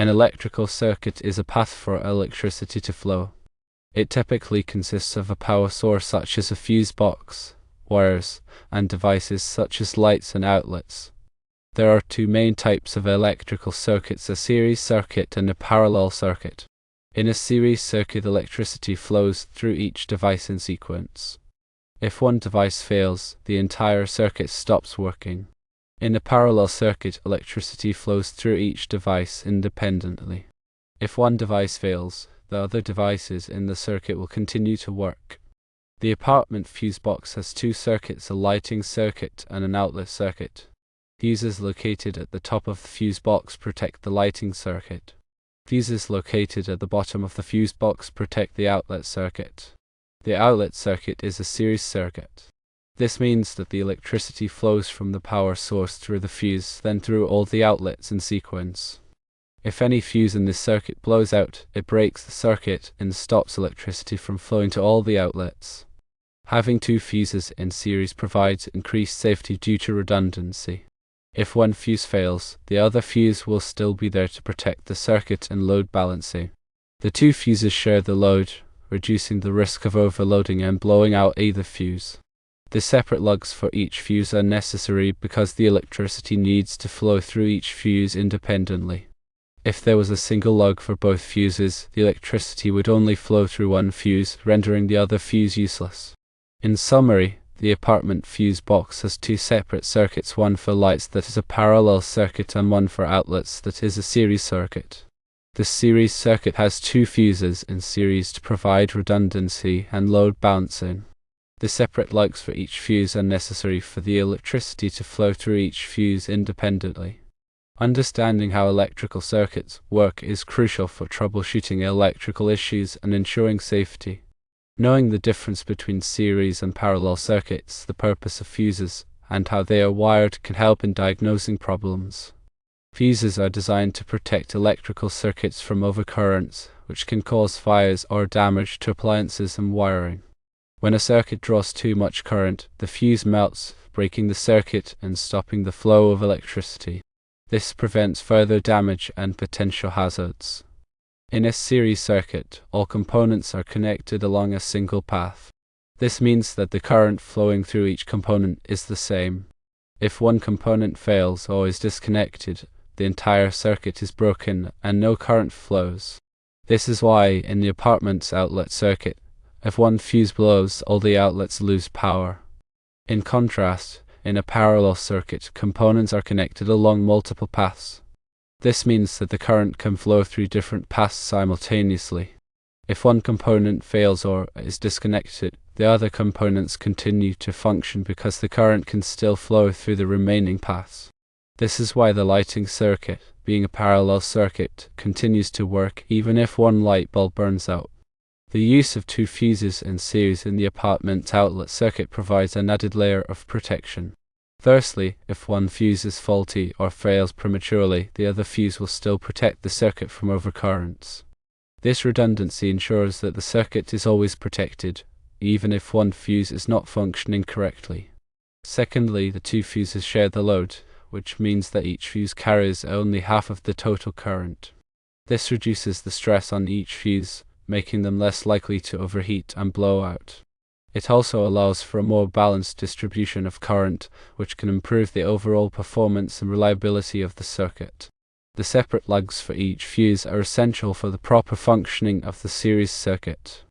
An electrical circuit is a path for electricity to flow. It typically consists of a power source such as a fuse box, wires, and devices such as lights and outlets. There are two main types of electrical circuits: a series circuit and a parallel circuit. In a series circuit, electricity flows through each device in sequence. If one device fails, the entire circuit stops working. In a parallel circuit, electricity flows through each device independently. If one device fails, the other devices in the circuit will continue to work. The apartment fuse box has two circuits: a lighting circuit and an outlet circuit. Fuses located at the top of the fuse box protect the lighting circuit. Fuses located at the bottom of the fuse box protect the outlet circuit. The outlet circuit is a series circuit. This means that the electricity flows from the power source through the fuse, then through all the outlets in sequence. If any fuse in this circuit blows out, it breaks the circuit and stops electricity from flowing to all the outlets. Having two fuses in series provides increased safety due to redundancy. If one fuse fails, the other fuse will still be there to protect the circuit and load balancing. The two fuses share the load, reducing the risk of overloading and blowing out either fuse. The separate lugs for each fuse are necessary because the electricity needs to flow through each fuse independently. If there was a single lug for both fuses, the electricity would only flow through one fuse, rendering the other fuse useless. In summary, the apartment fuse box has two separate circuits: one for lights that is a parallel circuit and one for outlets that is a series circuit. The series circuit has two fuses in series to provide redundancy and load balancing. The separate lugs for each fuse are necessary for the electricity to flow through each fuse independently. Understanding how electrical circuits work is crucial for troubleshooting electrical issues and ensuring safety. Knowing the difference between series and parallel circuits, the purpose of fuses, and how they are wired can help in diagnosing problems. Fuses are designed to protect electrical circuits from overcurrents, which can cause fires or damage to appliances and wiring. When a circuit draws too much current, the fuse melts, breaking the circuit and stopping the flow of electricity. This prevents further damage and potential hazards. In a series circuit, all components are connected along a single path. This means that the current flowing through each component is the same. If one component fails or is disconnected, the entire circuit is broken and no current flows. This is why, in the apartment's outlet circuit, if one fuse blows, all the outlets lose power. In contrast, in a parallel circuit, components are connected along multiple paths. This means that the current can flow through different paths simultaneously. If one component fails or is disconnected, the other components continue to function because the current can still flow through the remaining paths. This is why the lighting circuit, being a parallel circuit, continues to work even if one light bulb burns out. The use of two fuses in series in the apartment outlet circuit provides an added layer of protection. Firstly, if one fuse is faulty or fails prematurely, the other fuse will still protect the circuit from overcurrents. This redundancy ensures that the circuit is always protected, even if one fuse is not functioning correctly. Secondly, the two fuses share the load, which means that each fuse carries only half of the total current. This reduces the stress on each fuse, making them less likely to overheat and blow out. It also allows for a more balanced distribution of current, which can improve the overall performance and reliability of the circuit. The separate lugs for each fuse are essential for the proper functioning of the series circuit.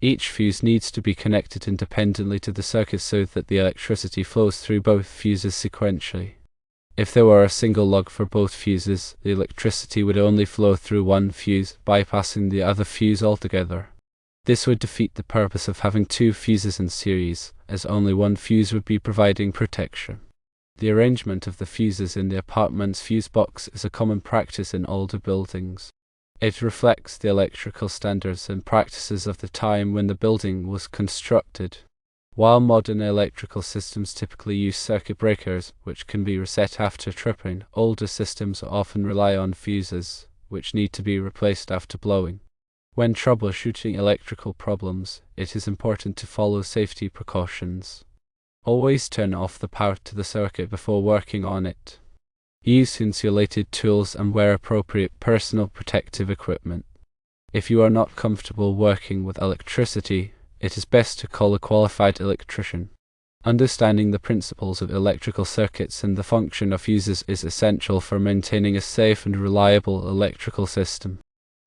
Each fuse needs to be connected independently to the circuit so that the electricity flows through both fuses sequentially. If there were a single lug for both fuses, the electricity would only flow through one fuse, bypassing the other fuse altogether. This would defeat the purpose of having two fuses in series, as only one fuse would be providing protection. The arrangement of the fuses in the apartment's fuse box is a common practice in older buildings. It reflects the electrical standards and practices of the time when the building was constructed. While modern electrical systems typically use circuit breakers, which can be reset after tripping, older systems often rely on fuses, which need to be replaced after blowing. When troubleshooting electrical problems, it is important to follow safety precautions. Always turn off the power to the circuit before working on it. Use insulated tools and wear appropriate personal protective equipment. If you are not comfortable working with electricity, it is best to call a qualified electrician. Understanding the principles of electrical circuits and the function of fuses is essential for maintaining a safe and reliable electrical system.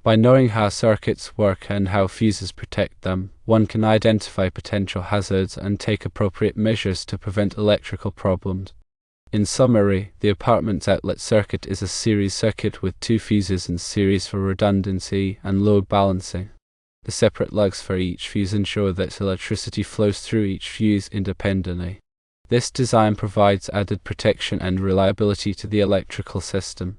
By knowing how circuits work and how fuses protect them, one can identify potential hazards and take appropriate measures to prevent electrical problems. In summary, the apartment's outlet circuit is a series circuit with two fuses in series for redundancy and load balancing. The separate lugs for each fuse ensure that electricity flows through each fuse independently. This design provides added protection and reliability to the electrical system.